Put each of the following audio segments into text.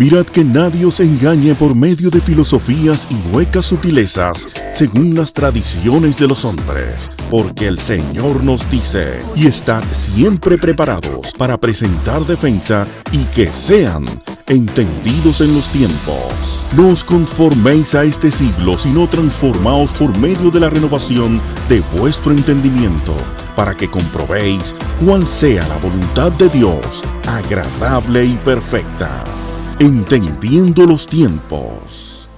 Mirad que nadie os engañe por medio de filosofías y huecas sutilezas, según las tradiciones de los hombres, porque el Señor nos dice, y estad siempre preparados para presentar defensa y que sean entendidos en los tiempos. No os conforméis a este siglo, sino transformaos por medio de la renovación de vuestro entendimiento, para que comprobéis cuál sea la voluntad de Dios, agradable y perfecta. Entendiendo los tiempos.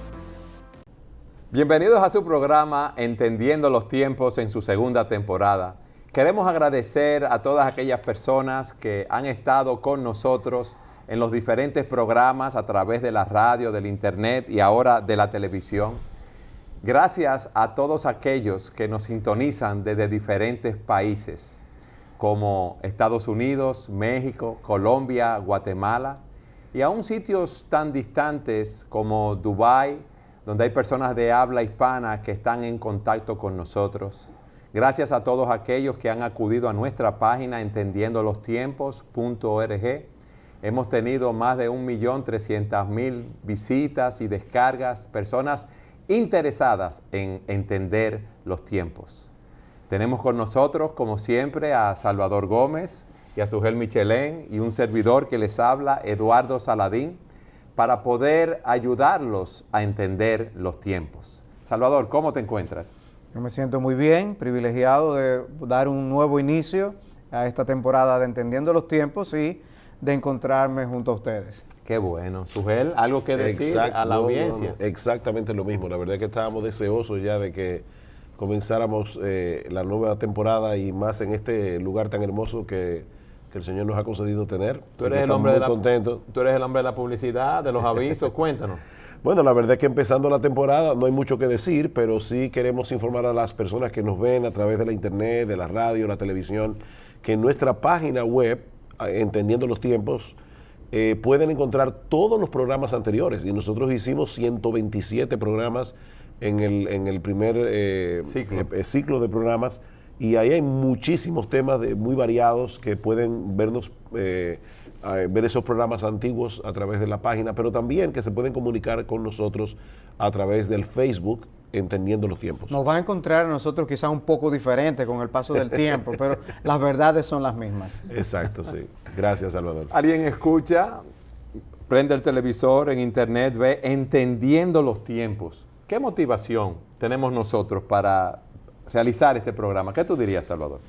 Bienvenidos a su programa Entendiendo los tiempos en su segunda temporada. Queremos agradecer a todas aquellas personas que han estado con nosotros en los diferentes programas a través de la radio, del internet y ahora de la televisión. Gracias a todos aquellos que nos sintonizan desde diferentes países como Estados Unidos, México, Colombia, Guatemala y aún sitios tan distantes como Dubái, donde hay personas de habla hispana que están en contacto con nosotros. Gracias a todos aquellos que han acudido a nuestra página entendiendolostiempos.org. Hemos tenido más de 1.300.000 visitas y descargas, personas interesadas en entender los tiempos. Tenemos con nosotros, como siempre, a Salvador Gómez y a Sugel Michelén y un servidor que les habla, Eduardo Saladín, para poder ayudarlos a entender los tiempos. Salvador, ¿cómo te encuentras? Yo me siento muy bien, privilegiado de dar un nuevo inicio a esta temporada de Entendiendo los Tiempos y de encontrarme junto a ustedes. Qué bueno. Sugel, ¿algo que decir a la audiencia? No, exactamente lo mismo. La verdad es que estábamos deseosos ya de que comenzáramos la nueva temporada y más en este lugar tan hermoso que el Señor nos ha concedido tener. Tú eres el hombre de la publicidad, de los avisos, cuéntanos. Bueno, la verdad es que empezando la temporada no hay mucho que decir, pero sí queremos informar a las personas que nos ven a través de la internet, de la radio, la televisión, que en nuestra página web, Entendiendo los Tiempos, pueden encontrar todos los programas anteriores. Y nosotros hicimos 127 programas en el primer ciclo de programas. Y ahí hay muchísimos temas muy variados que pueden ver esos programas antiguos a través de la página, pero también que se pueden comunicar con nosotros a través del Facebook, Entendiendo los Tiempos. Nos va a encontrar a nosotros quizás un poco diferente con el paso del tiempo, pero las verdades son las mismas. Exacto, sí. Gracias, Salvador. Alguien escucha, prende el televisor, en internet, ve Entendiendo los Tiempos. ¿Qué motivación tenemos nosotros para realizar este programa? ¿Qué tú dirías, Salvador?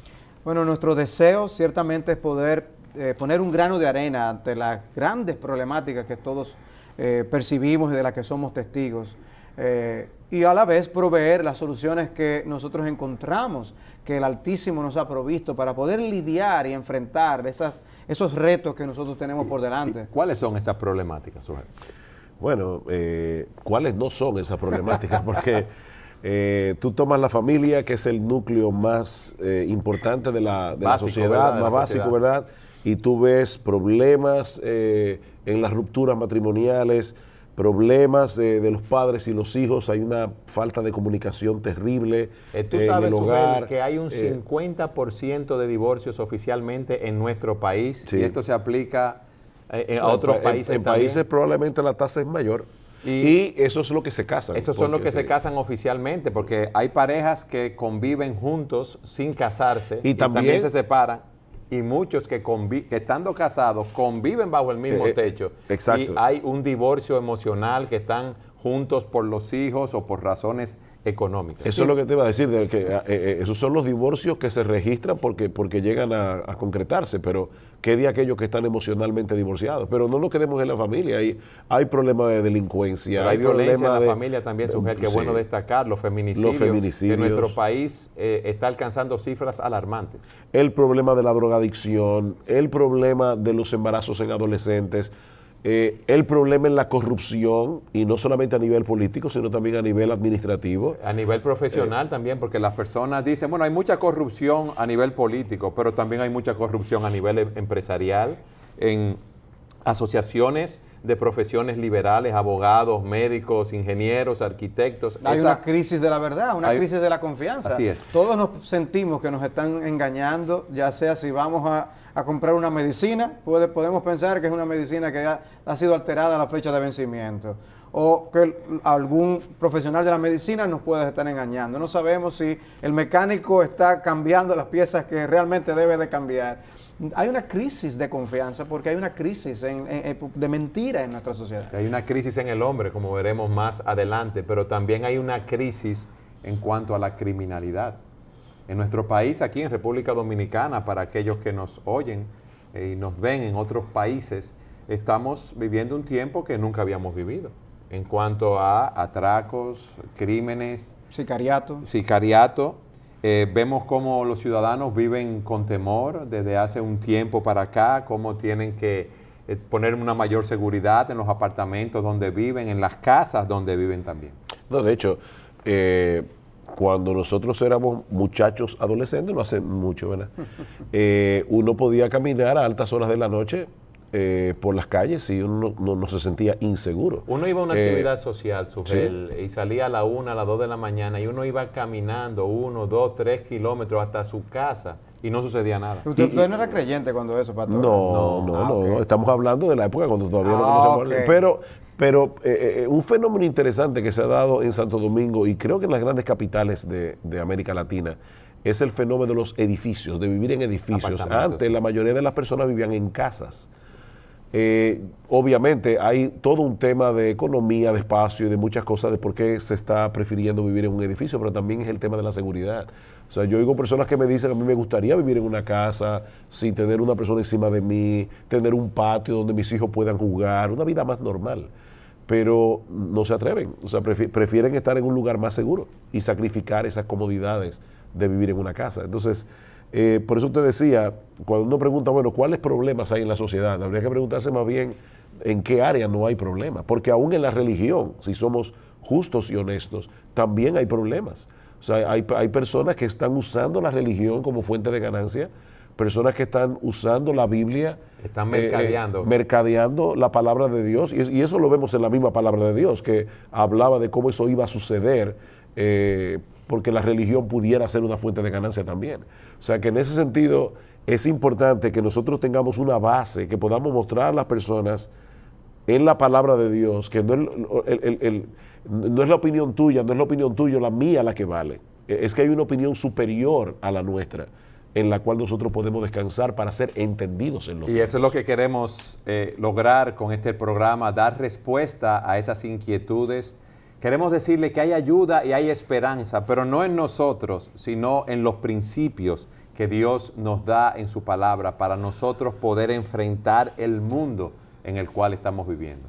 Bueno, nuestro deseo ciertamente es poder poner un grano de arena ante las grandes problemáticas que todos percibimos y de las que somos testigos. Y a la vez proveer las soluciones que nosotros encontramos, que el Altísimo nos ha provisto para poder lidiar y enfrentar esos retos que nosotros tenemos por delante. ¿Cuáles son esas problemáticas, Sugel? Bueno, ¿cuáles no son esas problemáticas? Porque tú tomas la familia, que es el núcleo más importante de la sociedad, más básico, ¿verdad? Y tú ves problemas en las rupturas matrimoniales, problemas de los padres y los hijos, hay una falta de comunicación terrible tú sabes, en el hogar. Sugel, que hay un 50% de divorcios oficialmente en nuestro país, sí. Y esto se aplica a otros países en también. Países probablemente la tasa es mayor. Y eso es lo que se casan. Esos son los que se casan oficialmente, porque hay parejas que conviven juntos sin casarse y también se separan. Y muchos que estando casados conviven bajo el mismo techo. Exacto. Y hay un divorcio emocional, que están juntos por los hijos o por razones económicas. Eso es lo que te iba a decir, que esos son los divorcios que se registran porque llegan a concretarse, pero ¿qué de aquellos que están emocionalmente divorciados? Pero no nos quedemos en la familia, hay problemas de delincuencia. Pero hay violencia en la familia también, Sugel, que es bueno destacar, los feminicidios. Que nuestro país está alcanzando cifras alarmantes. El problema de la drogadicción, el problema de los embarazos en adolescentes, el problema en la corrupción, y no solamente a nivel político, sino también a nivel administrativo. A nivel profesional también, porque las personas dicen, bueno, hay mucha corrupción a nivel político, pero también hay mucha corrupción a nivel empresarial, en asociaciones de profesiones liberales, abogados, médicos, ingenieros, arquitectos. Hay una crisis de la verdad, una crisis de la confianza. Así es. Todos nos sentimos que nos están engañando, ya sea si vamos a comprar una medicina, podemos pensar que es una medicina que ha sido alterada a la fecha de vencimiento, o que algún profesional de la medicina nos puede estar engañando. No sabemos si el mecánico está cambiando las piezas que realmente debe de cambiar. Hay una crisis de confianza porque hay una crisis de mentira en nuestra sociedad. Hay una crisis en el hombre, como veremos más adelante, pero también hay una crisis en cuanto a la criminalidad. En nuestro país, aquí en República Dominicana, para aquellos que nos oyen y nos ven en otros países, estamos viviendo un tiempo que nunca habíamos vivido. En cuanto a atracos, crímenes, sicariato, vemos cómo los ciudadanos viven con temor desde hace un tiempo para acá, cómo tienen que poner una mayor seguridad en los apartamentos donde viven, en las casas donde viven también. No, de hecho, cuando nosotros éramos muchachos adolescentes, no hace mucho, ¿verdad? Uno podía caminar a altas horas de la noche por las calles y uno no se sentía inseguro. Uno iba a una actividad social, Sugel, ¿sí? Y salía a la 1, a las 2 de la mañana y uno iba caminando 1, 2, 3 kilómetros hasta su casa y no sucedía nada. ¿Usted no era creyente cuando eso, Pastor? No. Estamos hablando de la época cuando todavía no conocemos. Okay. Pero un fenómeno interesante que se ha dado en Santo Domingo y creo que en las grandes capitales de América Latina es el fenómeno de los edificios, de vivir en edificios. Antes la mayoría de las personas vivían en casas. Obviamente hay todo un tema de economía, de espacio y de muchas cosas de por qué se está prefiriendo vivir en un edificio, pero también es el tema de la seguridad. O sea, yo oigo personas que me dicen a mí me gustaría vivir en una casa sin tener una persona encima de mí, tener un patio donde mis hijos puedan jugar, una vida más normal, pero no se atreven, o sea, prefieren estar en un lugar más seguro y sacrificar esas comodidades de vivir en una casa. Entonces, por eso te decía, cuando uno pregunta, bueno, ¿cuáles problemas hay en la sociedad? Habría que preguntarse más bien en qué área no hay problemas, porque aún en la religión, si somos justos y honestos, también hay problemas. O sea, hay personas que están usando la religión como fuente de ganancia, personas que están usando la Biblia, están mercadeando. Mercadeando la palabra de Dios, y eso lo vemos en la misma palabra de Dios, que hablaba de cómo eso iba a suceder, porque la religión pudiera ser una fuente de ganancia también. O sea que en ese sentido es importante que nosotros tengamos una base, que podamos mostrar a las personas en la palabra de Dios, que no es la opinión tuya, no es la opinión tuya, la mía la que vale. Es que hay una opinión superior a la nuestra, en la cual nosotros podemos descansar para ser entendidos en lo que... Y eso es lo que queremos lograr con este programa, dar respuesta a esas inquietudes. Queremos decirle que hay ayuda y hay esperanza, pero no en nosotros, sino en los principios que Dios nos da en su palabra para nosotros poder enfrentar el mundo en el cual estamos viviendo.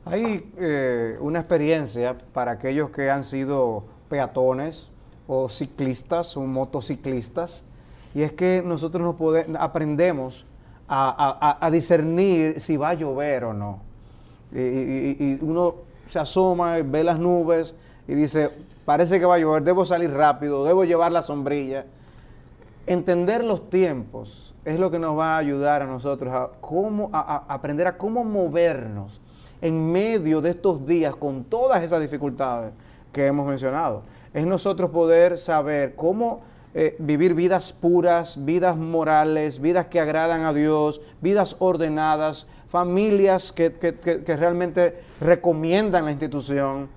Hay una experiencia para aquellos que han sido peatones o ciclistas o motociclistas, y es que nosotros aprendemos a discernir si va a llover o no. Y uno se asoma, ve las nubes y dice, parece que va a llover, debo salir rápido, debo llevar la sombrilla. Entender los tiempos es lo que nos va a ayudar a nosotros a aprender a cómo movernos en medio de estos días con todas esas dificultades que hemos mencionado. Es nosotros poder saber cómo vivir vidas puras, vidas morales, vidas que agradan a Dios, vidas ordenadas, familias que realmente recomiendan la institución,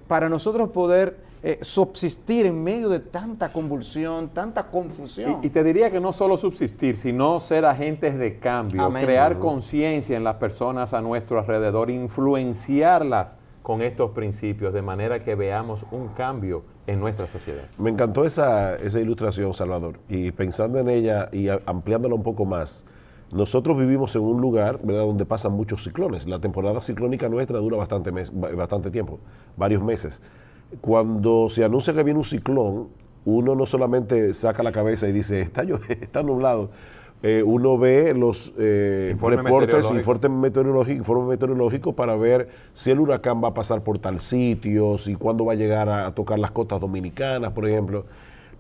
para nosotros poder subsistir en medio de tanta convulsión, tanta confusión. Y te diría que no solo subsistir, sino ser agentes de cambio, Amén. Crear conciencia en las personas a nuestro alrededor, influenciarlas con estos principios, de manera que veamos un cambio en nuestra sociedad. Me encantó esa ilustración, Salvador, y pensando en ella y ampliándola un poco más, nosotros vivimos en un lugar, ¿verdad?, donde pasan muchos ciclones. La temporada ciclónica nuestra dura bastante tiempo, varios meses. Cuando se anuncia que viene un ciclón, uno no solamente saca la cabeza y dice, está nublado. Uno ve los reportes, informes meteorológicos para ver si el huracán va a pasar por tal sitio, si cuándo va a llegar a tocar las costas dominicanas, por ejemplo.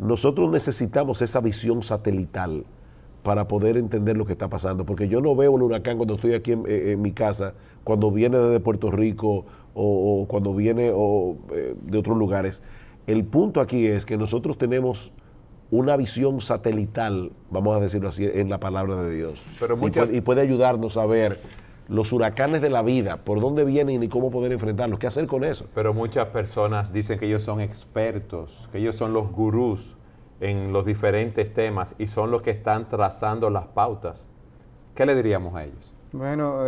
Nosotros necesitamos esa visión satelital para poder entender lo que está pasando, porque yo no veo el huracán cuando estoy aquí en mi casa, cuando viene desde Puerto Rico o cuando viene de otros lugares. El punto aquí es que nosotros tenemos una visión satelital, vamos a decirlo así, en la palabra de Dios. Pero y puede ayudarnos a ver los huracanes de la vida, por dónde vienen y cómo poder enfrentarlos, qué hacer con eso. Pero muchas personas dicen que ellos son expertos, que ellos son los gurús en los diferentes temas y son los que están trazando las pautas. ¿Qué le diríamos a ellos? Bueno,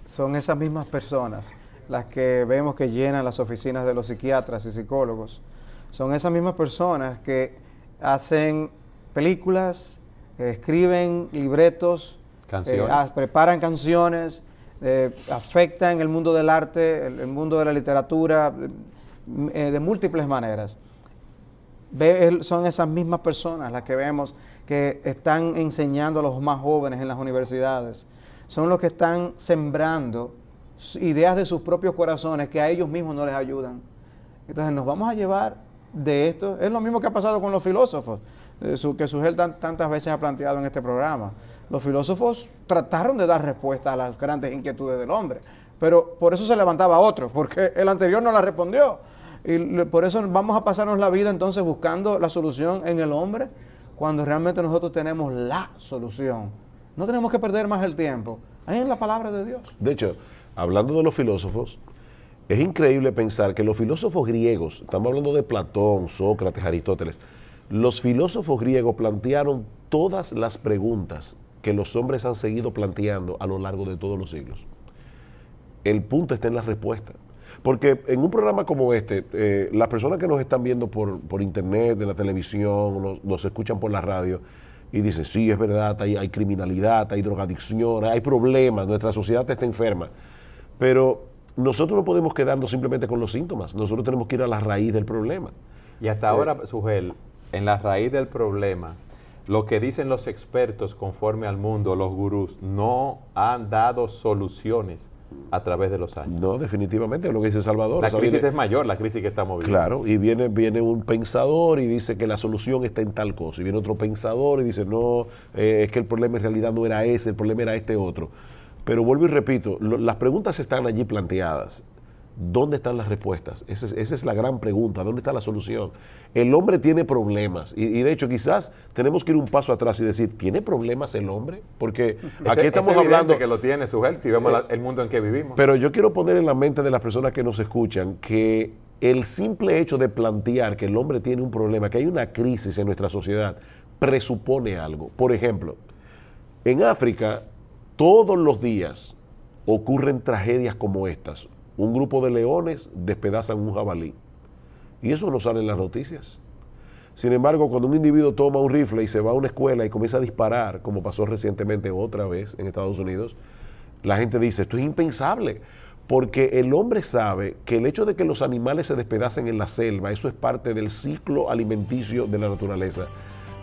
son esas mismas personas las que vemos que llenan las oficinas de los psiquiatras y psicólogos. Son esas mismas personas que hacen películas, escriben libretos, Canciones. preparan canciones, afectan el mundo del arte, el mundo de la literatura, de múltiples maneras. Son esas mismas personas las que vemos que están enseñando a los más jóvenes en las universidades. Son los que están sembrando ideas de sus propios corazones que a ellos mismos no les ayudan. Entonces nos vamos a llevar de esto. Es lo mismo que ha pasado con los filósofos, que Sugel tantas veces ha planteado en este programa. Los filósofos trataron de dar respuesta a las grandes inquietudes del hombre, pero por eso se levantaba otro, porque el anterior no la respondió. Y por eso vamos a pasarnos la vida entonces buscando la solución en el hombre, cuando realmente nosotros tenemos la solución. No tenemos que perder más el tiempo. Ahí en la palabra de Dios. De hecho, hablando de los filósofos, es increíble pensar que los filósofos griegos, estamos hablando de Platón, Sócrates, Aristóteles, los filósofos griegos plantearon todas las preguntas que los hombres han seguido planteando a lo largo de todos los siglos. El punto está en la respuesta. Porque en un programa como este, las personas que nos están viendo por internet, en la televisión, nos escuchan por la radio, y dicen, sí, es verdad, hay criminalidad, hay drogadicción, hay problemas, nuestra sociedad está enferma. Pero nosotros no podemos quedarnos simplemente con los síntomas, nosotros tenemos que ir a la raíz del problema. Y hasta ahora, Sugel, en la raíz del problema, lo que dicen los expertos conforme al mundo, los gurús, no han dado soluciones a través de los años. No, definitivamente, es lo que dice Salvador. La crisis es mayor, la crisis que estamos viviendo. Claro, y viene un pensador y dice que la solución está en tal cosa, y viene otro pensador y dice, no, es que el problema en realidad no era ese, el problema era este otro. Pero vuelvo y repito, las preguntas están allí planteadas. ¿Dónde están las respuestas? Esa es la gran pregunta, ¿dónde está la solución? El hombre tiene problemas y de hecho quizás tenemos que ir un paso atrás y decir, ¿tiene problemas el hombre? Porque aquí estamos hablando que lo tiene, Sugel, si vemos el mundo en que vivimos. Pero yo quiero poner en la mente de las personas que nos escuchan que el simple hecho de plantear que el hombre tiene un problema, que hay una crisis en nuestra sociedad, presupone algo. Por ejemplo, en África todos los días ocurren tragedias como estas. Un grupo de leones despedazan un jabalí. Y eso no sale en las noticias. Sin embargo, cuando un individuo toma un rifle y se va a una escuela y comienza a disparar, como pasó recientemente otra vez en Estados Unidos, la gente dice, esto es impensable. Porque el hombre sabe que el hecho de que los animales se despedacen en la selva, eso es parte del ciclo alimenticio de la naturaleza.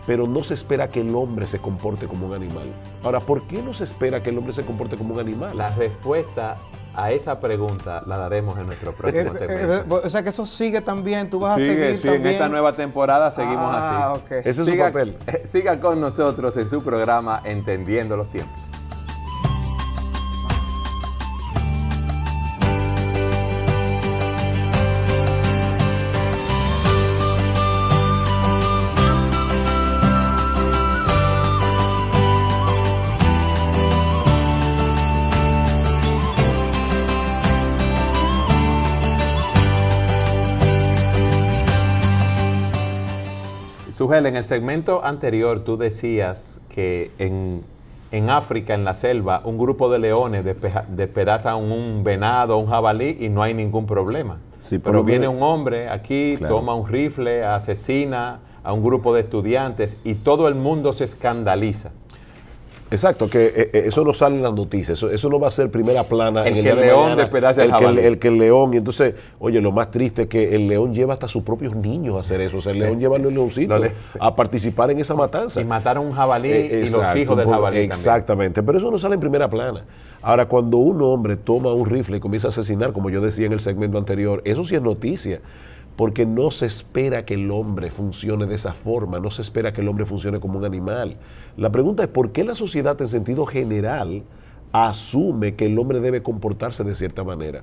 Pero no se espera que el hombre se comporte como un animal. Ahora, ¿por qué no se espera que el hombre se comporte como un animal? La respuesta a esa pregunta la daremos en nuestro próximo segmento. O sea que eso sigue también, tú vas a seguir también. En esta nueva temporada seguimos así. Okay. Ese es su papel. Siga con nosotros en su programa Entendiendo los Tiempos. Sugel, en el segmento anterior tú decías que en África, en la selva, un grupo de leones despedazan un venado, un jabalí y no hay ningún problema. Sí, pero viene un hombre aquí, claro, toma un rifle, asesina a un grupo de estudiantes y todo el mundo se escandaliza. Exacto, que eso no sale en las noticias, eso no va a ser primera plana. El que el león despedaza el jabalí. El que el león, y entonces, oye, lo más triste es que el león lleva hasta sus propios niños a hacer eso, o sea, el león lleva a los leoncitos a participar en esa matanza. Y mataron un jabalí y los hijos del jabalí exactamente, también. Pero eso no sale en primera plana. Ahora, cuando un hombre toma un rifle y comienza a asesinar, como yo decía en el segmento anterior, eso sí es noticia. Porque no se espera que el hombre funcione de esa forma, no se espera que el hombre funcione como un animal. La pregunta es ¿por qué la sociedad en sentido general asume que el hombre debe comportarse de cierta manera?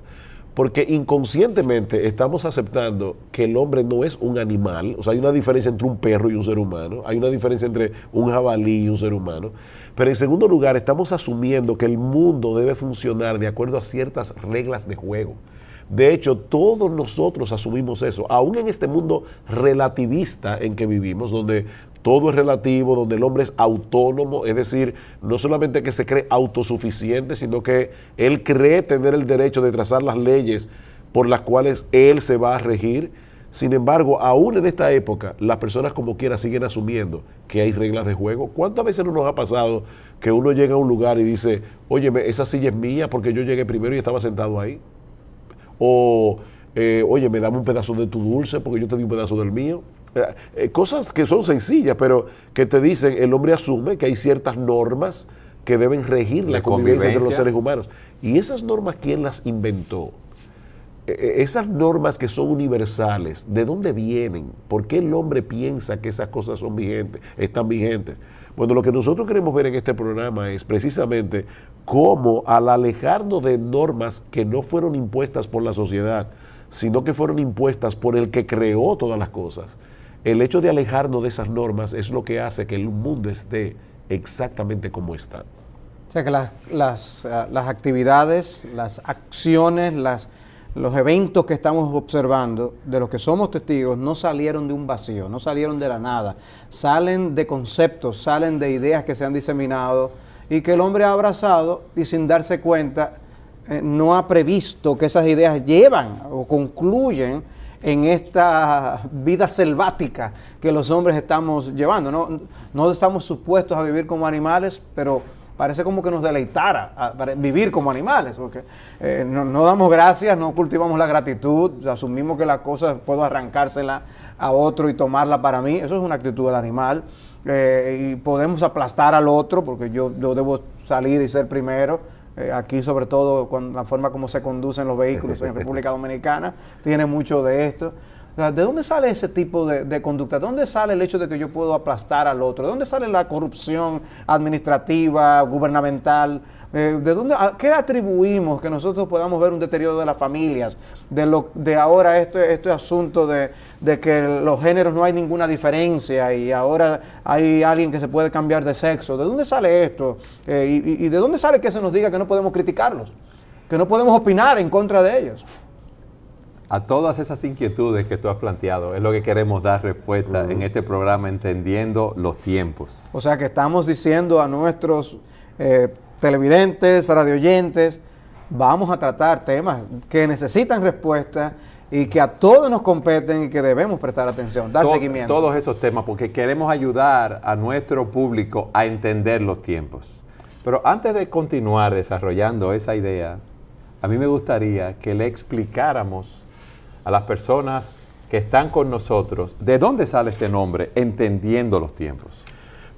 Porque inconscientemente estamos aceptando que el hombre no es un animal. O sea, hay una diferencia entre un perro y un ser humano. Hay una diferencia entre un jabalí y un ser humano. Pero en segundo lugar, estamos asumiendo que el mundo debe funcionar de acuerdo a ciertas reglas de juego. De hecho, todos nosotros asumimos eso, aún en este mundo relativista en que vivimos, donde todo es relativo, donde el hombre es autónomo, es decir, no solamente que se cree autosuficiente, sino que él cree tener el derecho de trazar las leyes por las cuales él se va a regir. Sin embargo, aún en esta época, las personas como quiera siguen asumiendo que hay reglas de juego. ¿Cuántas veces no nos ha pasado que uno llega a un lugar y dice, óyeme, esa silla es mía porque yo llegué primero y estaba sentado ahí? O, oye, me dame un pedazo de tu dulce porque yo te di un pedazo del mío. Cosas que son sencillas, pero que te dicen, el hombre asume que hay ciertas normas que deben regir la convivencia entre los seres humanos. Y esas normas, ¿quién las inventó? Esas normas que son universales, ¿de dónde vienen? ¿Por qué el hombre piensa que esas cosas son vigentes, están vigentes? Bueno, lo que nosotros queremos ver en este programa es precisamente cómo, al alejarnos de normas que no fueron impuestas por la sociedad, sino que fueron impuestas por el que creó todas las cosas, el hecho de alejarnos de esas normas es lo que hace que el mundo esté exactamente como está. O sea que las actividades, las acciones, los eventos que estamos observando, de los que somos testigos, no salieron de un vacío, no salieron de la nada, salen de conceptos, salen de ideas que se han diseminado y que el hombre ha abrazado y sin darse cuenta no ha previsto que esas ideas llevan o concluyen en esta vida selvática que los hombres estamos llevando. No estamos supuestos a vivir como animales, pero parece como que nos deleitara vivir como animales, porque no damos gracias, no cultivamos la gratitud, asumimos que la cosa puedo arrancársela a otro y tomarla para mí. Eso es una actitud del animal. Y podemos aplastar al otro, porque yo debo salir y ser primero. Aquí, sobre todo, con la forma como se conducen los vehículos en República Dominicana, tiene mucho de esto. O sea, ¿de dónde sale ese tipo de conducta? ¿De dónde sale el hecho de que yo puedo aplastar al otro? ¿De dónde sale la corrupción administrativa, gubernamental? ¿Qué atribuimos que nosotros podamos ver un deterioro de las familias? De ahora este asunto de que los géneros no hay ninguna diferencia y ahora hay alguien que se puede cambiar de sexo. ¿De dónde sale esto? ¿Y de dónde sale que se nos diga que no podemos criticarlos? Que no podemos opinar en contra de ellos. A todas esas inquietudes que tú has planteado es lo que queremos dar respuesta en este programa, Entendiendo los Tiempos. O sea que estamos diciendo a nuestros televidentes, radioyentes, vamos a tratar temas que necesitan respuesta y que a todos nos competen y que debemos prestar atención, dar seguimiento. Todos esos temas, porque queremos ayudar a nuestro público a entender los tiempos. Pero antes de continuar desarrollando esa idea, a mí me gustaría que le explicáramos a las personas que están con nosotros de dónde sale este nombre, Entendiendo los Tiempos.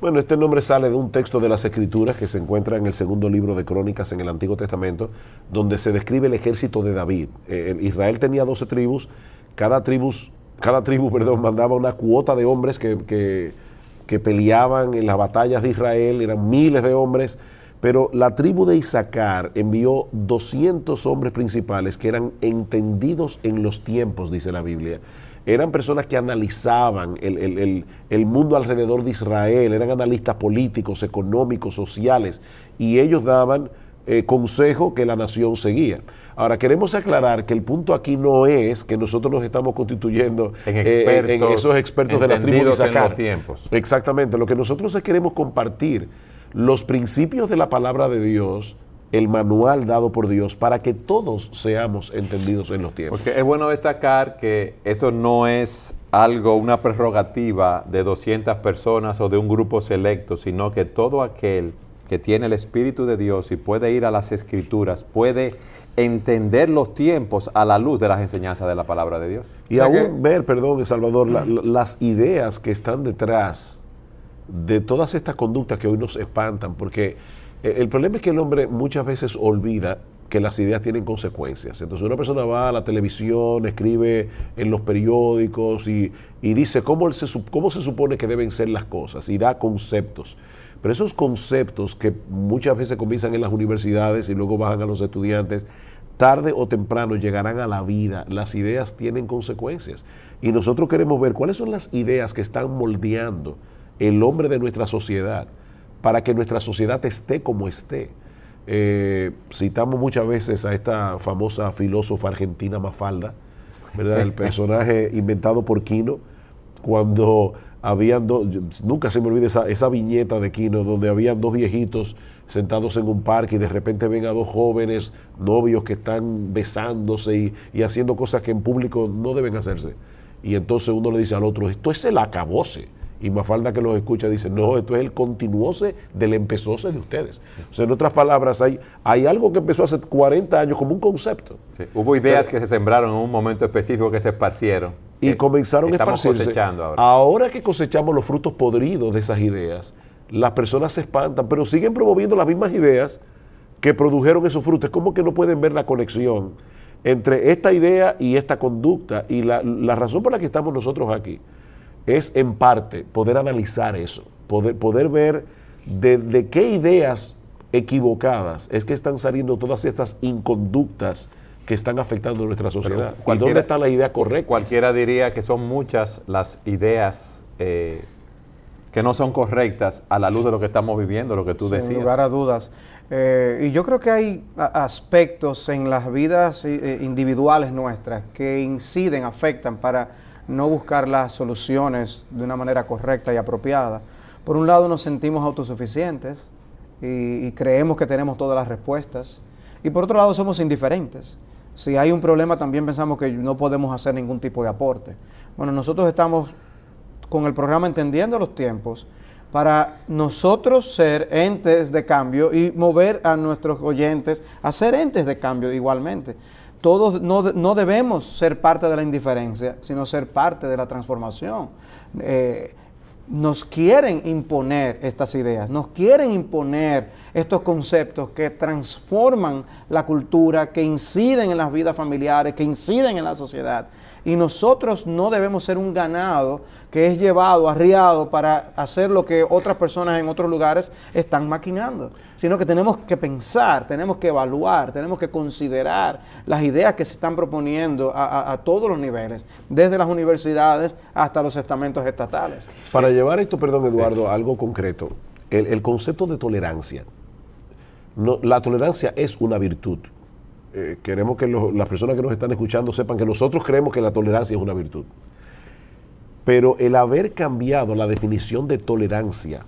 Bueno, este nombre sale de un texto de las Escrituras que se encuentra en el segundo libro de Crónicas en el Antiguo Testamento, donde se describe el ejército de David. Israel tenía 12 tribus, cada tribu mandaba una cuota de hombres que peleaban en las batallas de Israel, eran miles de hombres, pero la tribu de Isaacar envió 200 hombres principales que eran entendidos en los tiempos, dice la Biblia. Eran personas que analizaban el mundo alrededor de Israel, eran analistas políticos, económicos, sociales, y ellos daban consejo que la nación seguía. Ahora, queremos aclarar que el punto aquí no es que nosotros nos estamos constituyendo en esos expertos de la tribu de Isaacar. En los tiempos. Exactamente, lo que nosotros queremos compartir los principios de la palabra de Dios, el manual dado por Dios, para que todos seamos entendidos en los tiempos. Porque es bueno destacar que eso no es algo, una prerrogativa de 200 personas o de un grupo selecto, sino que todo aquel que tiene el Espíritu de Dios y puede ir a las Escrituras, puede entender los tiempos a la luz de las enseñanzas de la palabra de Dios. Y aún ver, Salvador, las ideas que están detrás de todas estas conductas que hoy nos espantan, porque el problema es que el hombre muchas veces olvida que las ideas tienen consecuencias. Entonces una persona va a la televisión, escribe en los periódicos y dice cómo se supone que deben ser las cosas y da conceptos. Pero esos conceptos que muchas veces comienzan en las universidades y luego bajan a los estudiantes, tarde o temprano llegarán a la vida. Las ideas tienen consecuencias. Y nosotros queremos ver cuáles son las ideas que están moldeando el hombre de nuestra sociedad para que nuestra sociedad esté como esté. Citamos muchas veces a esta famosa filósofa argentina Mafalda, ¿verdad? El personaje inventado por Quino, cuando habían nunca se me olvida esa viñeta de Quino, donde habían dos viejitos sentados en un parque y de repente ven a dos jóvenes novios que están besándose y haciendo cosas que en público no deben hacerse. Y entonces uno le dice al otro, esto es el acabose. Y Mafalda, que los escucha, dice, no, esto es el continuose del empezóse de ustedes. O sea, en otras palabras, hay algo que empezó hace 40 años como un concepto. Sí, hubo ideas que se sembraron en un momento específico que se esparcieron. Y comenzaron a esparcirse. Cosechando ahora. Ahora que cosechamos los frutos podridos de esas ideas, las personas se espantan, pero siguen promoviendo las mismas ideas que produjeron esos frutos. Es como que no pueden ver la conexión entre esta idea y esta conducta. Y la razón por la que estamos nosotros aquí es, en parte, poder analizar eso, poder ver de qué ideas equivocadas es que están saliendo todas estas inconductas que están afectando a nuestra sociedad. ¿Y dónde está la idea correcta? Cualquiera diría que son muchas las ideas que no son correctas a la luz de lo que estamos viviendo, lo que tú decías. Sin lugar a dudas. Y yo creo que hay aspectos en las vidas individuales nuestras que inciden, afectan para no buscar las soluciones de una manera correcta y apropiada. Por un lado, nos sentimos autosuficientes y creemos que tenemos todas las respuestas. Y por otro lado, somos indiferentes. Si hay un problema, también pensamos que no podemos hacer ningún tipo de aporte. Bueno, nosotros estamos con el programa Entendiendo los Tiempos para nosotros ser entes de cambio y mover a nuestros oyentes a ser entes de cambio igualmente. Todos no debemos ser parte de la indiferencia, sino ser parte de la transformación. Nos quieren imponer estas ideas, nos quieren imponer estos conceptos que transforman la cultura, que inciden en las vidas familiares, que inciden en la sociedad. Y nosotros no debemos ser un ganado que es llevado, arriado para hacer lo que otras personas en otros lugares están maquinando, sino que tenemos que pensar, tenemos que evaluar, tenemos que considerar las ideas que se están proponiendo a todos los niveles, desde las universidades hasta los estamentos estatales. Para llevar esto, perdón Eduardo, a algo concreto, el concepto de tolerancia. La tolerancia es una virtud. Queremos que las personas que nos están escuchando sepan que nosotros creemos que la tolerancia es una virtud. Pero el haber cambiado la definición de tolerancia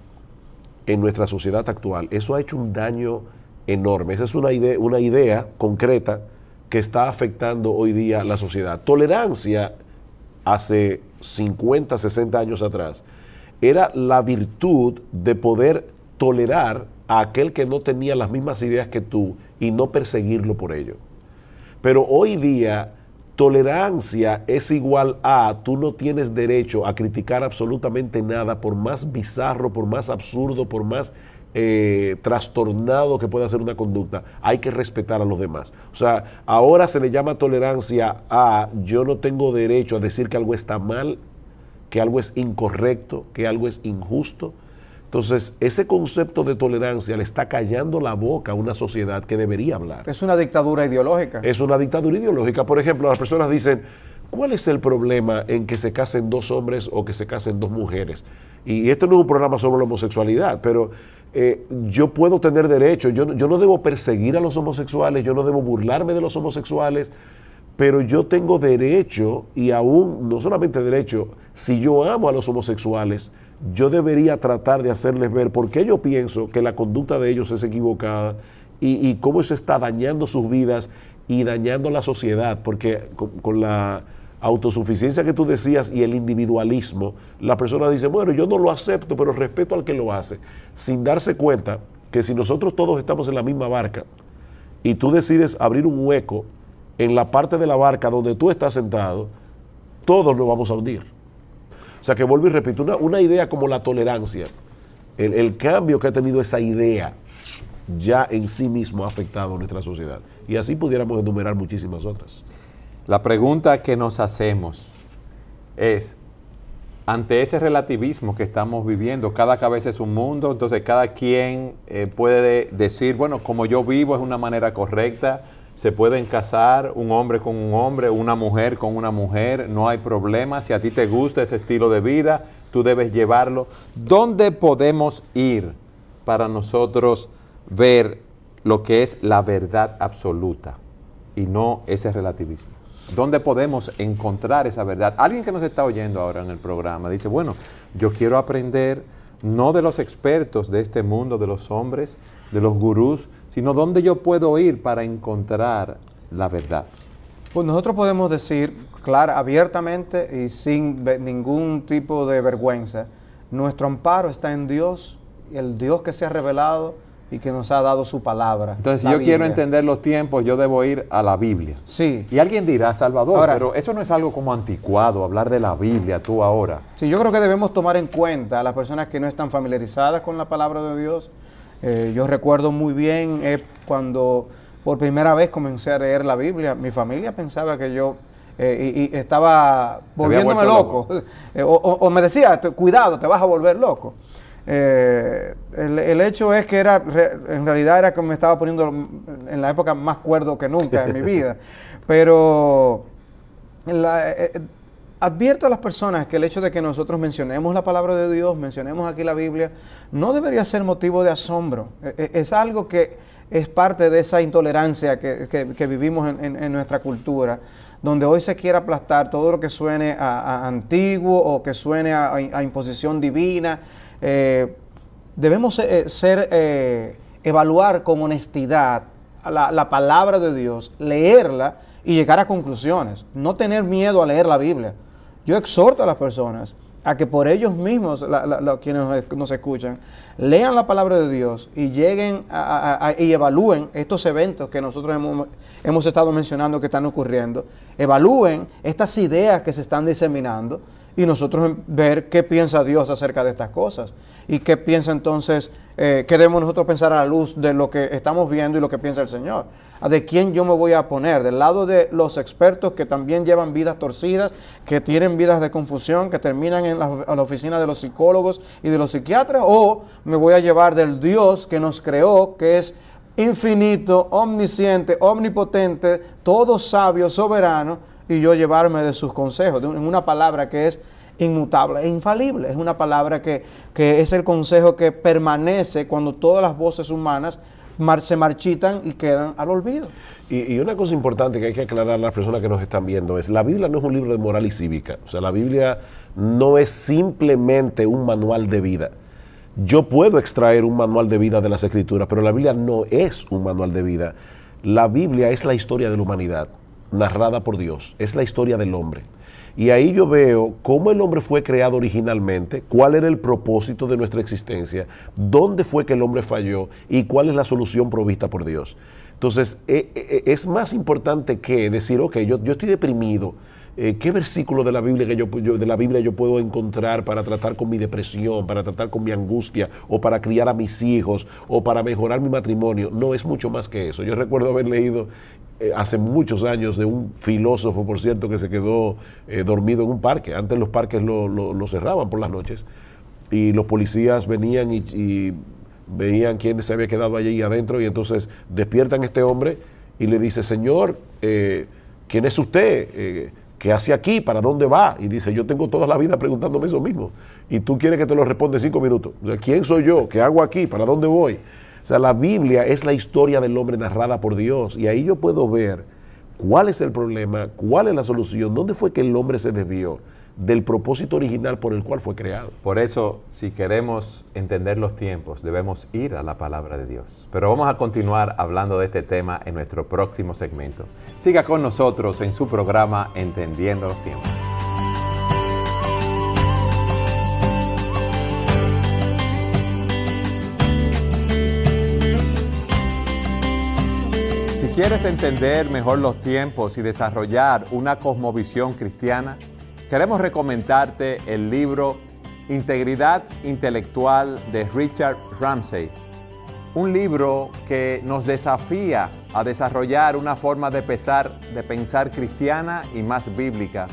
en nuestra sociedad actual, eso ha hecho un daño enorme. Esa es una idea concreta que está afectando hoy día la sociedad. Tolerancia, hace 50, 60 años atrás, era la virtud de poder tolerar a aquel que no tenía las mismas ideas que tú y no perseguirlo por ello. Pero hoy día, tolerancia es igual a tú no tienes derecho a criticar absolutamente nada, por más bizarro, por más absurdo, por más trastornado que pueda ser una conducta. Hay que respetar a los demás. O sea, ahora se le llama tolerancia a yo no tengo derecho a decir que algo está mal, que algo es incorrecto, que algo es injusto. Entonces, ese concepto de tolerancia le está callando la boca a una sociedad que debería hablar. Es una dictadura ideológica. Es una dictadura ideológica. Por ejemplo, las personas dicen, ¿cuál es el problema en que se casen dos hombres o que se casen dos mujeres? Y esto no es un programa sobre la homosexualidad, pero yo puedo tener derecho, yo no debo perseguir a los homosexuales, yo no debo burlarme de los homosexuales, pero yo tengo derecho, y aún no solamente derecho, si yo amo a los homosexuales, yo debería tratar de hacerles ver por qué yo pienso que la conducta de ellos es equivocada y cómo eso está dañando sus vidas y dañando la sociedad, porque con la autosuficiencia que tú decías y el individualismo, la persona dice, bueno, yo no lo acepto, pero respeto al que lo hace, sin darse cuenta que si nosotros todos estamos en la misma barca y tú decides abrir un hueco en la parte de la barca donde tú estás sentado, todos nos vamos a hundir. O sea que vuelvo y repito, una idea como la tolerancia, el cambio que ha tenido esa idea ya en sí mismo ha afectado a nuestra sociedad. Y así pudiéramos enumerar muchísimas otras. La pregunta que nos hacemos es, ante ese relativismo que estamos viviendo, cada cabeza es un mundo, entonces cada quien puede decir, bueno, como yo vivo es una manera correcta, se pueden casar un hombre con un hombre, una mujer con una mujer, no hay problema. Si a ti te gusta ese estilo de vida, tú debes llevarlo. ¿Dónde podemos ir para nosotros ver lo que es la verdad absoluta y no ese relativismo? ¿Dónde podemos encontrar esa verdad? Alguien que nos está oyendo ahora en el programa dice, bueno, yo quiero aprender no de los expertos de este mundo, de los hombres, de los gurús, sino dónde yo puedo ir para encontrar la verdad. Pues nosotros podemos decir, claro, abiertamente y sin ningún tipo de vergüenza, nuestro amparo está en Dios, el Dios que se ha revelado y que nos ha dado su palabra. Entonces, si yo quiero entender los tiempos, yo debo ir a la Biblia. Sí. Y alguien dirá, Salvador, Ahora, pero eso no es algo como anticuado, hablar de la Biblia tú ahora. Sí, yo creo que debemos tomar en cuenta a las personas que no están familiarizadas con la palabra de Dios. Yo recuerdo muy bien cuando por primera vez comencé a leer la Biblia, mi familia pensaba que yo y estaba volviéndome loco. O me decía, cuidado, te vas a volver loco. El hecho es que en realidad era que me estaba poniendo en la época más cuerdo que nunca en mi vida. Pero advierto a las personas que el hecho de que nosotros mencionemos la palabra de Dios, mencionemos aquí la Biblia, no debería ser motivo de asombro. Es algo que es parte de esa intolerancia que vivimos en nuestra cultura, donde hoy se quiere aplastar todo lo que suene a antiguo o que suene a imposición divina. Debemos evaluar con honestidad la palabra de Dios, leerla y llegar a conclusiones. No tener miedo a leer la Biblia. Yo exhorto a las personas a que por ellos mismos, quienes nos escuchan, lean la palabra de Dios y lleguen y evalúen estos eventos que nosotros hemos estado mencionando que están ocurriendo. Evalúen estas ideas que se están diseminando y nosotros ver qué piensa Dios acerca de estas cosas y qué piensa entonces, qué debemos nosotros pensar a la luz de lo que estamos viendo y lo que piensa el Señor. ¿De quién yo me voy a poner? ¿Del lado de los expertos que también llevan vidas torcidas, que tienen vidas de confusión, que terminan en la oficina de los psicólogos y de los psiquiatras? ¿O me voy a llevar del Dios que nos creó, que es infinito, omnisciente, omnipotente, todo sabio, soberano, y yo llevarme de sus consejos, en una palabra que es inmutable e infalible? Es una palabra que es el consejo que permanece cuando todas las voces humanas se marchitan y quedan al olvido. Y una cosa importante que hay que aclarar a las personas que nos están viendo es, la Biblia no es un libro de moral y cívica. O sea, la Biblia no es simplemente un manual de vida. Yo puedo extraer un manual de vida de las Escrituras, pero la Biblia no es un manual de vida. La Biblia es la historia de la humanidad, narrada por Dios. Es la historia del hombre. Y ahí yo veo cómo el hombre fue creado originalmente, cuál era el propósito de nuestra existencia, dónde fue que el hombre falló y cuál es la solución provista por Dios. Entonces, es más importante que decir, ok, yo estoy deprimido, ¿qué versículo de la Biblia yo puedo encontrar para tratar con mi depresión, para tratar con mi angustia, o para criar a mis hijos, o para mejorar mi matrimonio? No, es mucho más que eso. Yo recuerdo haber leído hace muchos años de un filósofo, por cierto, que se quedó dormido en un parque. Antes los parques lo cerraban por las noches y los policías venían y veían quién se había quedado allí adentro, y entonces despiertan a este hombre y le dice, señor, ¿quién es usted? ¿Qué hace aquí? ¿Para dónde va? Y dice, yo tengo toda la vida preguntándome eso mismo y tú quieres que te lo responda en 5 minutos. O sea, ¿quién soy yo? ¿Qué hago aquí? ¿Para dónde voy? O sea, la Biblia es la historia del hombre narrada por Dios, y ahí yo puedo ver cuál es el problema, cuál es la solución, dónde fue que el hombre se desvió del propósito original por el cual fue creado. Por eso, si queremos entender los tiempos, debemos ir a la palabra de Dios. Pero vamos a continuar hablando de este tema en nuestro próximo segmento. Siga con nosotros en su programa Entendiendo los Tiempos. Si quieres entender mejor los tiempos y desarrollar una cosmovisión cristiana, queremos recomendarte el libro Integridad Intelectual de Richard Ramsey, un libro que nos desafía a desarrollar una forma de pensar cristiana y más bíblica,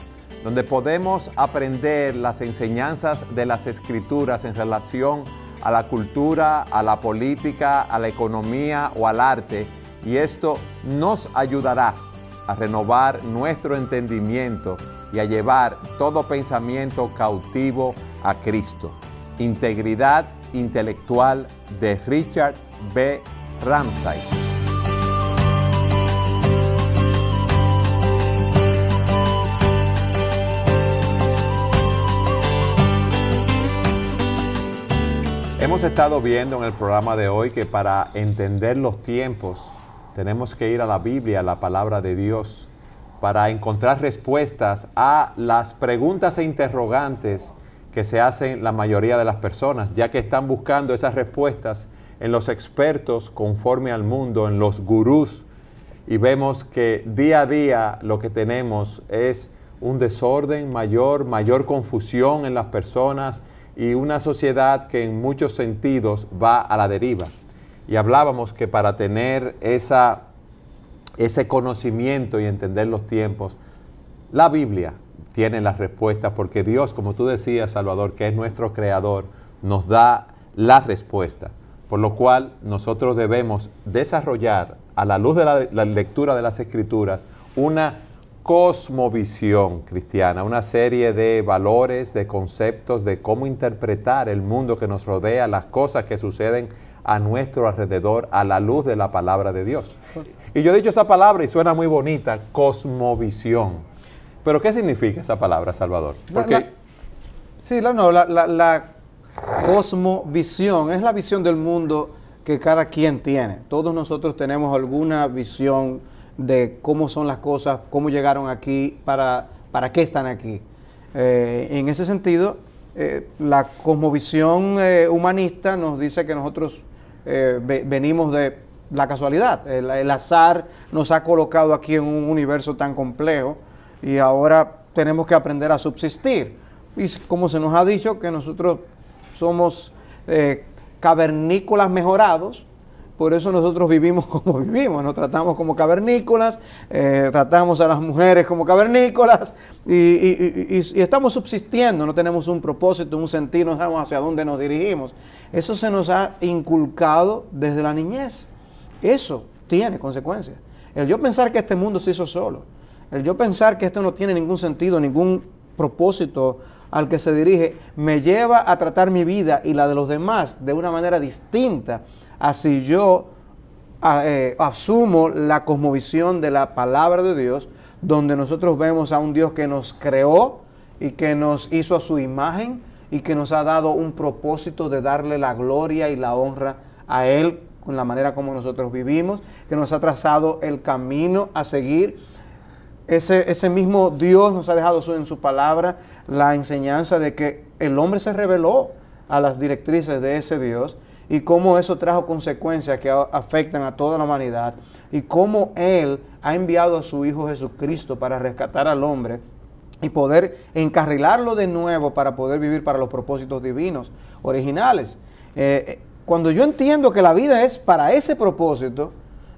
donde podemos aprender las enseñanzas de las Escrituras en relación a la cultura, a la política, a la economía o al arte, y esto nos ayudará a renovar nuestro entendimiento y a llevar todo pensamiento cautivo a Cristo. Integridad intelectual de Richard B. Ramsay. Hemos estado viendo en el programa de hoy que para entender los tiempos tenemos que ir a la Biblia, a la palabra de Dios, para encontrar respuestas a las preguntas e interrogantes que se hacen la mayoría de las personas, ya que están buscando esas respuestas en los expertos conforme al mundo, en los gurús, y vemos que día a día lo que tenemos es un desorden mayor confusión en las personas y una sociedad que en muchos sentidos va a la deriva. Y hablábamos que para tener ese conocimiento y entender los tiempos, la Biblia tiene las respuestas, porque Dios, como tú decías, Salvador, que es nuestro creador, nos da la respuesta. Por lo cual nosotros debemos desarrollar, a la luz de la lectura de las Escrituras, una cosmovisión cristiana, una serie de valores, de conceptos, de cómo interpretar el mundo que nos rodea, las cosas que suceden a nuestro alrededor a la luz de la palabra de Dios. Y yo he dicho esa palabra y suena muy bonita, cosmovisión. ¿Pero qué significa esa palabra, Salvador? Porque la cosmovisión es la visión del mundo que cada quien tiene. Todos nosotros tenemos alguna visión de cómo son las cosas, cómo llegaron aquí, para qué están aquí. En ese sentido, la cosmovisión humanista nos dice que nosotros venimos de la casualidad. El azar nos ha colocado aquí en un universo tan complejo y ahora tenemos que aprender a subsistir. Y como se nos ha dicho que nosotros somos cavernícolas mejorados, por eso nosotros vivimos como vivimos, nos tratamos como cavernícolas, tratamos a las mujeres como cavernícolas y estamos subsistiendo, no tenemos un propósito, un sentido, no sabemos hacia dónde nos dirigimos. Eso se nos ha inculcado desde la niñez. Eso tiene consecuencias. El yo pensar que este mundo se hizo solo, el yo pensar que esto no tiene ningún sentido, ningún propósito al que se dirige, me lleva a tratar mi vida y la de los demás de una manera distinta. Así yo asumo la cosmovisión de la palabra de Dios, donde nosotros vemos a un Dios que nos creó y que nos hizo a su imagen y que nos ha dado un propósito de darle la gloria y la honra a Él con la manera como nosotros vivimos, que nos ha trazado el camino a seguir. Ese mismo Dios nos ha dejado en su palabra la enseñanza de que el hombre se rebeló a las directrices de ese Dios y cómo eso trajo consecuencias que afectan a toda la humanidad y cómo Él ha enviado a su Hijo Jesucristo para rescatar al hombre y poder encarrilarlo de nuevo para poder vivir para los propósitos divinos originales. Cuando yo entiendo que la vida es para ese propósito,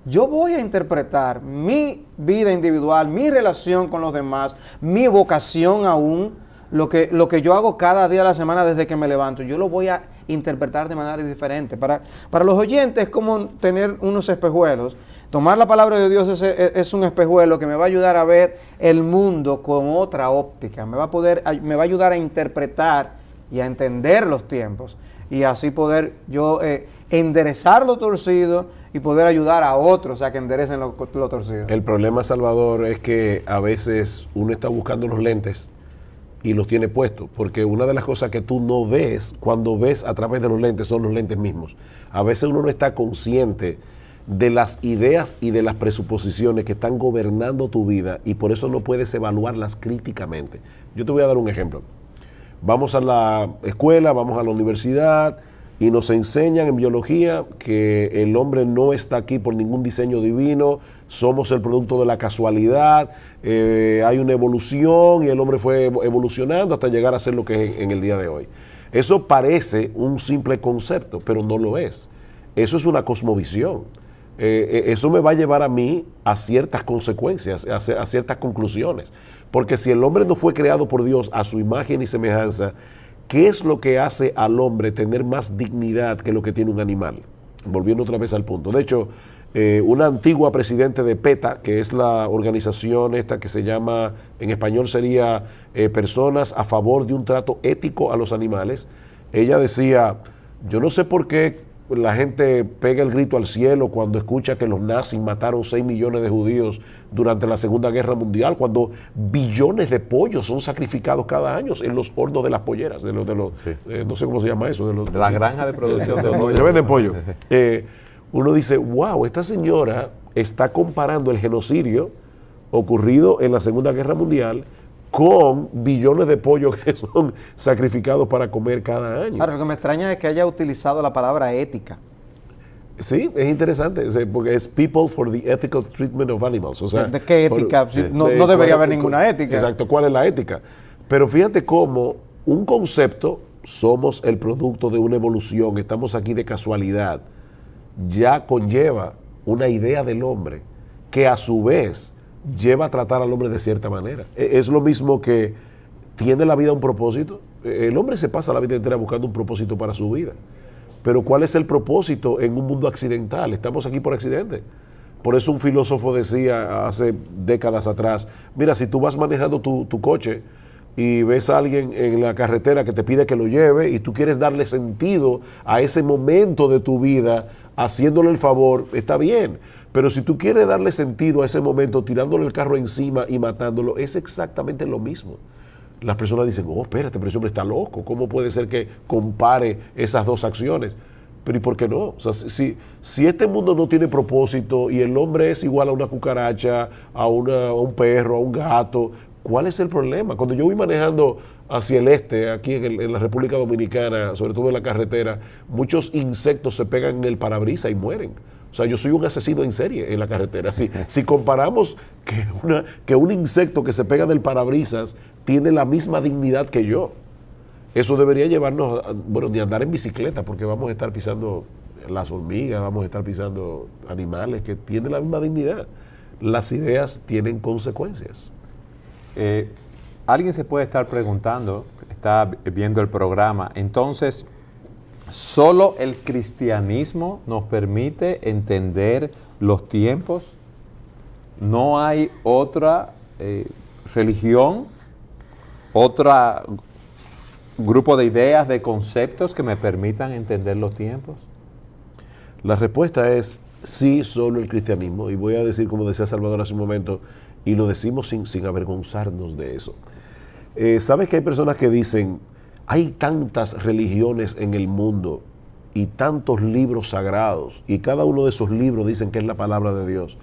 yo voy a interpretar mi vida individual, mi relación con los demás, mi vocación aún, lo que yo hago cada día de la semana desde que me levanto, yo lo voy a interpretar de manera diferente. Para los oyentes es como tener unos espejuelos. Tomar la palabra de Dios es un espejuelo que me va a ayudar a ver el mundo con otra óptica, me va a ayudar a interpretar y a entender los tiempos y así poder yo enderezar lo torcido y poder ayudar a otros a que enderecen lo torcido. El problema, Salvador, es que a veces uno está buscando los lentes y los tiene puestos, porque una de las cosas que tú no ves cuando ves a través de los lentes son los lentes mismos. A veces uno no está consciente de las ideas y de las presuposiciones que están gobernando tu vida y por eso no puedes evaluarlas críticamente. Yo te voy a dar un ejemplo. Vamos a la escuela, vamos a la universidad y nos enseñan en biología que el hombre no está aquí por ningún diseño divino, somos el producto de la casualidad, hay una evolución y el hombre fue evolucionando hasta llegar a ser lo que es en el día de hoy. Eso parece un simple concepto, pero no lo es. Eso es una cosmovisión. Eso me va a llevar a mí a ciertas consecuencias, a ciertas conclusiones. Porque si el hombre no fue creado por Dios a su imagen y semejanza, ¿qué es lo que hace al hombre tener más dignidad que lo que tiene un animal? Volviendo otra vez al punto. De hecho, una antigua presidente de PETA, que es la organización esta que se llama, en español sería Personas a Favor de un Trato Ético a los Animales. Ella decía, yo no sé por qué la gente pega el grito al cielo cuando escucha que los nazis mataron 6 millones de judíos durante la Segunda Guerra Mundial, cuando billones de pollos son sacrificados cada año en los hornos de las polleras, no sé cómo se llama eso. De la granja de producción de pollo. Se venden pollo. Uno dice, wow, esta señora está comparando el genocidio ocurrido en la Segunda Guerra Mundial con billones de pollos que son sacrificados para comer cada año. Claro, lo que me extraña es que haya utilizado la palabra ética. Sí, es interesante, o sea, porque es People for the Ethical Treatment of Animals. O sea, ¿de qué ética? No debería haber ninguna ética. Exacto, ¿cuál es la ética? Pero fíjate cómo un concepto, somos el producto de una evolución, estamos aquí de casualidad, ya conlleva una idea del hombre que a su vez lleva a tratar al hombre de cierta manera. Es lo mismo que tiene la vida un propósito. El hombre se pasa la vida entera buscando un propósito para su vida. Pero ¿cuál es el propósito en un mundo accidental? Estamos aquí por accidente. Por eso un filósofo decía hace décadas atrás, mira, si tú vas manejando tu coche y ves a alguien en la carretera que te pide que lo lleve y tú quieres darle sentido a ese momento de tu vida haciéndole el favor, está bien. Pero si tú quieres darle sentido a ese momento tirándole el carro encima y matándolo, es exactamente lo mismo. Las personas dicen, oh, espérate, pero ese hombre está loco. ¿Cómo puede ser que compare esas dos acciones? Pero ¿y por qué no? O sea, si este mundo no tiene propósito y el hombre es igual a una cucaracha, a un perro, a un gato, ¿cuál es el problema? Cuando yo voy manejando hacia el este, aquí en la República Dominicana, sobre todo en la carretera, muchos insectos se pegan en el parabrisas y mueren. O sea, yo soy un asesino en serie en la carretera. Si comparamos que un insecto que se pega del parabrisas tiene la misma dignidad que yo, eso debería llevarnos, ni andar en bicicleta, porque vamos a estar pisando las hormigas, vamos a estar pisando animales que tienen la misma dignidad. Las ideas tienen consecuencias. Alguien se puede estar preguntando, está viendo el programa, entonces, ¿solo el cristianismo nos permite entender los tiempos? ¿No hay otra religión, otro grupo de ideas, de conceptos que me permitan entender los tiempos? La respuesta es sí, solo el cristianismo. Y voy a decir, como decía Salvador hace un momento, y lo decimos sin avergonzarnos de eso. ¿Sabes que hay personas que dicen, hay tantas religiones en el mundo y tantos libros sagrados, y cada uno de esos libros dicen que es la palabra de Dios?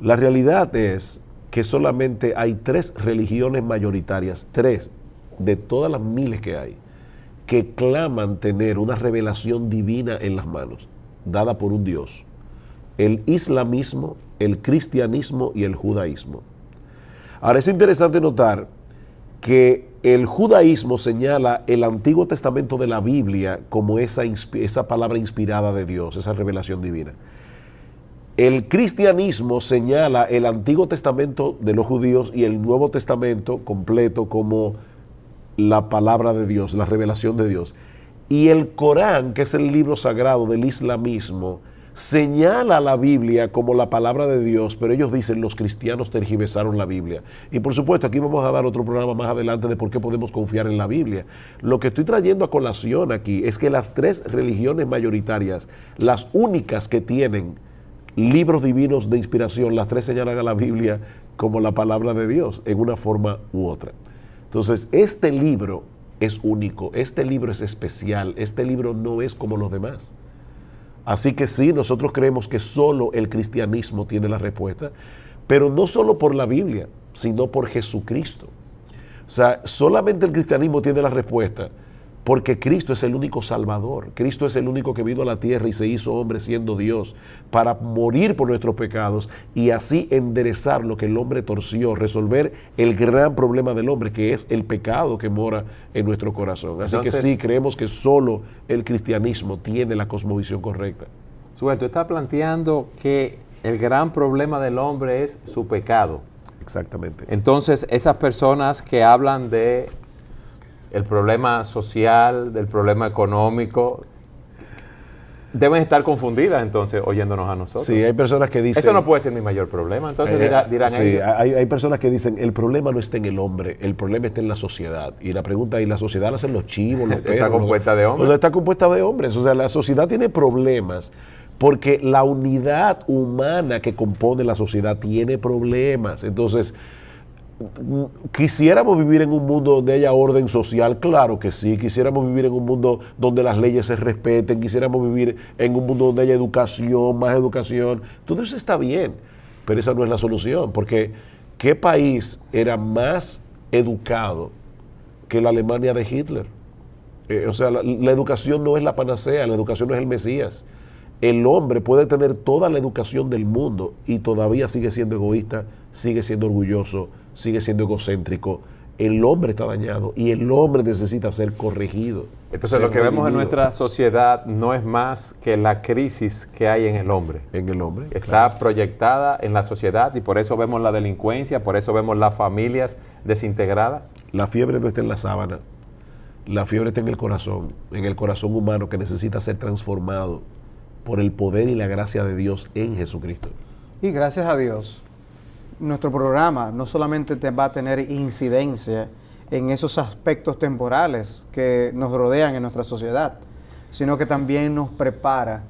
La realidad es que solamente hay 3 religiones mayoritarias, 3 de todas las miles que hay, que claman tener una revelación divina en las manos, dada por un Dios: el islamismo, el cristianismo y el judaísmo. Ahora es interesante notar que el judaísmo señala el Antiguo Testamento de la Biblia como esa palabra inspirada de Dios, esa revelación divina. El cristianismo señala el Antiguo Testamento de los judíos y el Nuevo Testamento completo como la palabra de Dios, la revelación de Dios. Y el Corán, que es el libro sagrado del islamismo, señala a la Biblia como la palabra de Dios, pero ellos dicen, los cristianos tergiversaron la Biblia. Y por supuesto, aquí vamos a dar otro programa más adelante de por qué podemos confiar en la Biblia. Lo que estoy trayendo a colación aquí es que las 3 religiones mayoritarias, las únicas que tienen libros divinos de inspiración, las 3 señalan a la Biblia como la palabra de Dios, en una forma u otra. Entonces, este libro es único, este libro es especial, este libro no es como los demás. Así que sí, nosotros creemos que solo el cristianismo tiene la respuesta, pero no solo por la Biblia, sino por Jesucristo. O sea, solamente el cristianismo tiene la respuesta porque Cristo es el único Salvador. Cristo es el único que vino a la tierra y se hizo hombre siendo Dios para morir por nuestros pecados y así enderezar lo que el hombre torció, resolver el gran problema del hombre, que es el pecado que mora en nuestro corazón. Así que sí, creemos que solo el cristianismo tiene la cosmovisión correcta. Suelto, está planteando que el gran problema del hombre es su pecado. Exactamente. Entonces, esas personas que hablan de el problema social, del problema económico, deben estar confundidas entonces oyéndonos a nosotros. Sí, hay personas que dicen... Eso no puede ser mi mayor problema, entonces dirán sí, ellos. hay personas que dicen, el problema no está en el hombre, el problema está en la sociedad. Y la pregunta es, ¿la sociedad la hacen los chivos, los perros? Está compuesta de hombres. O sea, está compuesta de hombres. O sea, la sociedad tiene problemas porque la unidad humana que compone la sociedad tiene problemas. Entonces, ¿quisiéramos vivir en un mundo donde haya orden social? Claro que sí. Quisiéramos vivir en un mundo donde las leyes se respeten. Quisiéramos vivir en un mundo donde haya educación, más educación. Todo eso está bien, pero esa no es la solución. Porque ¿qué país era más educado que la Alemania de Hitler? O sea, la educación no es la panacea, la educación no es el Mesías. El hombre puede tener toda la educación del mundo y todavía sigue siendo egoísta, sigue siendo orgulloso, sigue siendo egocéntrico. El hombre está dañado y el hombre necesita ser corregido. Entonces lo que vemos en nuestra sociedad no es más que la crisis que hay en el hombre. En el hombre. Está proyectada en la sociedad y por eso vemos la delincuencia, por eso vemos las familias desintegradas. La fiebre no está en la sábana, la fiebre está en el corazón humano que necesita ser transformado por el poder y la gracia de Dios en Jesucristo. Y gracias a Dios, nuestro programa no solamente va a tener incidencia en esos aspectos temporales que nos rodean en nuestra sociedad, sino que también nos prepara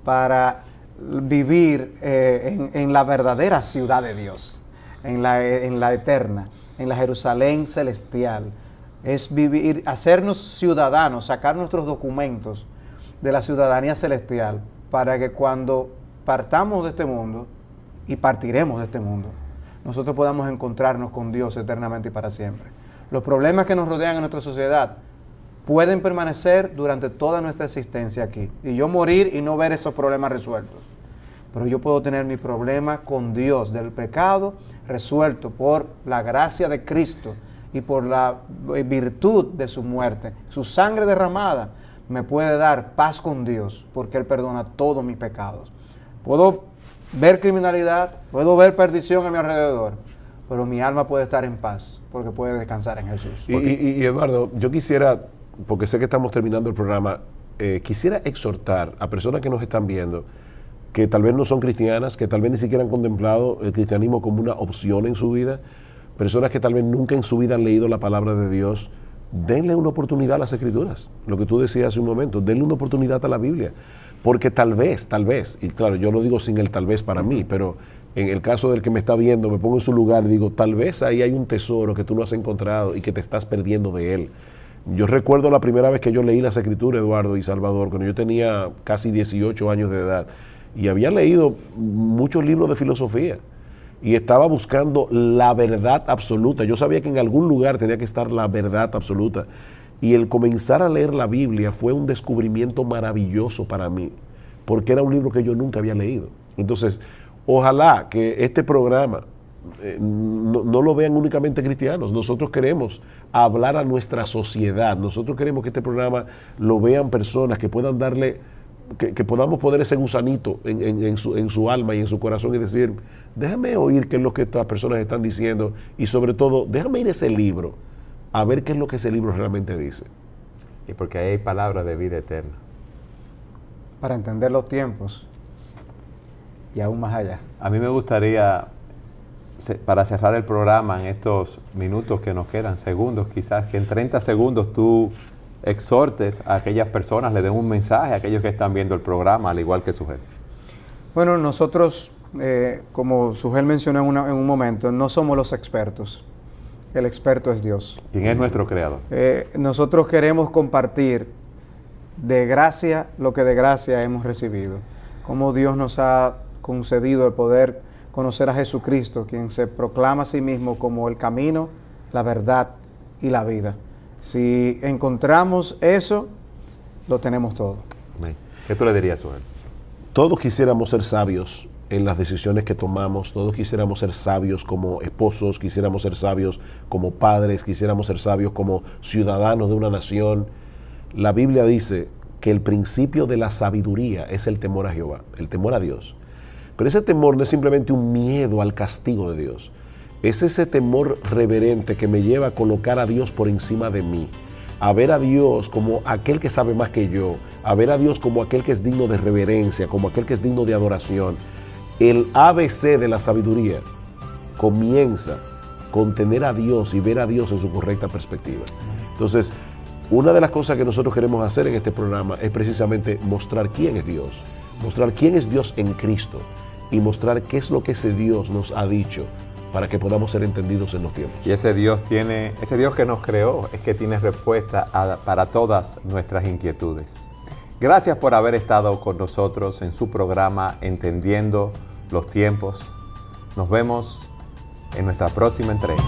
para vivir en la verdadera ciudad de Dios, en la eterna, en la Jerusalén celestial. Es vivir, hacernos ciudadanos, sacar nuestros documentos de la ciudadanía celestial, para que cuando partamos de este mundo, y partiremos de este mundo, nosotros podamos encontrarnos con Dios eternamente y para siempre. Los problemas que nos rodean en nuestra sociedad pueden permanecer durante toda nuestra existencia aquí, y yo morir y no ver esos problemas resueltos. Pero yo puedo tener mi problema con Dios del pecado resuelto por la gracia de Cristo y por la virtud de su muerte, su sangre derramada me puede dar paz con Dios, porque Él perdona todos mis pecados. Puedo ver criminalidad, puedo ver perdición a mi alrededor, pero mi alma puede estar en paz, porque puede descansar en Jesús. Y Eduardo, yo quisiera, porque sé que estamos terminando el programa, quisiera exhortar a personas que nos están viendo, que tal vez no son cristianas, que tal vez ni siquiera han contemplado el cristianismo como una opción en su vida, personas que tal vez nunca en su vida han leído la palabra de Dios. Denle una oportunidad a las Escrituras, lo que tú decías hace un momento, denle una oportunidad a la Biblia, porque tal vez, y claro, yo lo digo sin el tal vez para mí, pero en el caso del que me está viendo, me pongo en su lugar y digo, tal vez ahí hay un tesoro que tú no has encontrado y que te estás perdiendo de él. Yo recuerdo la primera vez que yo leí las Escrituras, Eduardo y Salvador, cuando yo tenía casi 18 años de edad, y había leído muchos libros de filosofía, y estaba buscando la verdad absoluta. Yo sabía que en algún lugar tenía que estar la verdad absoluta. Y el comenzar a leer la Biblia fue un descubrimiento maravilloso para mí, porque era un libro que yo nunca había leído. Entonces, ojalá que este programa no lo vean únicamente cristianos. Nosotros queremos hablar a nuestra sociedad. Nosotros queremos que este programa lo vean personas que puedan darle... Que podamos poner ese gusanito en su alma y en su corazón y decir, déjame oír qué es lo que estas personas están diciendo y sobre todo, déjame ir a ese libro a ver qué es lo que ese libro realmente dice. Y porque ahí hay palabras de vida eterna. Para entender los tiempos y aún más allá. A mí me gustaría, para cerrar el programa en estos minutos que nos quedan, segundos quizás, que en 30 segundos tú exhortes a aquellas personas, le den un mensaje a aquellos que están viendo el programa, al igual que Sugel. Bueno, nosotros, como Sugel mencionó en un momento, no somos los expertos. El experto es Dios. ¿Quién es nuestro creador? Nosotros queremos compartir de gracia lo que de gracia hemos recibido. Cómo Dios nos ha concedido el poder conocer a Jesucristo, quien se proclama a sí mismo como el camino, la verdad y la vida. Si encontramos eso, lo tenemos todo. ¿Qué tú le dirías, Sugel? Todos quisiéramos ser sabios en las decisiones que tomamos, todos quisiéramos ser sabios como esposos, quisiéramos ser sabios como padres, quisiéramos ser sabios como ciudadanos de una nación. La Biblia dice que el principio de la sabiduría es el temor a Jehová, el temor a Dios. Pero ese temor no es simplemente un miedo al castigo de Dios. Es ese temor reverente que me lleva a colocar a Dios por encima de mí. a ver a Dios como aquel que sabe más que yo, a ver a Dios como aquel que es digno de reverencia, como aquel que es digno de adoración. El ABC de la sabiduría comienza con tener a Dios y ver a Dios en su correcta perspectiva. Entonces, una de las cosas que nosotros queremos hacer en este programa es precisamente mostrar quién es Dios, mostrar quién es Dios en Cristo y mostrar qué es lo que ese Dios nos ha dicho para que podamos ser entendidos en los tiempos. Y ese Dios que nos creó es que tiene respuesta para todas nuestras inquietudes. Gracias por haber estado con nosotros en su programa Entendiendo los Tiempos. Nos vemos en nuestra próxima entrega.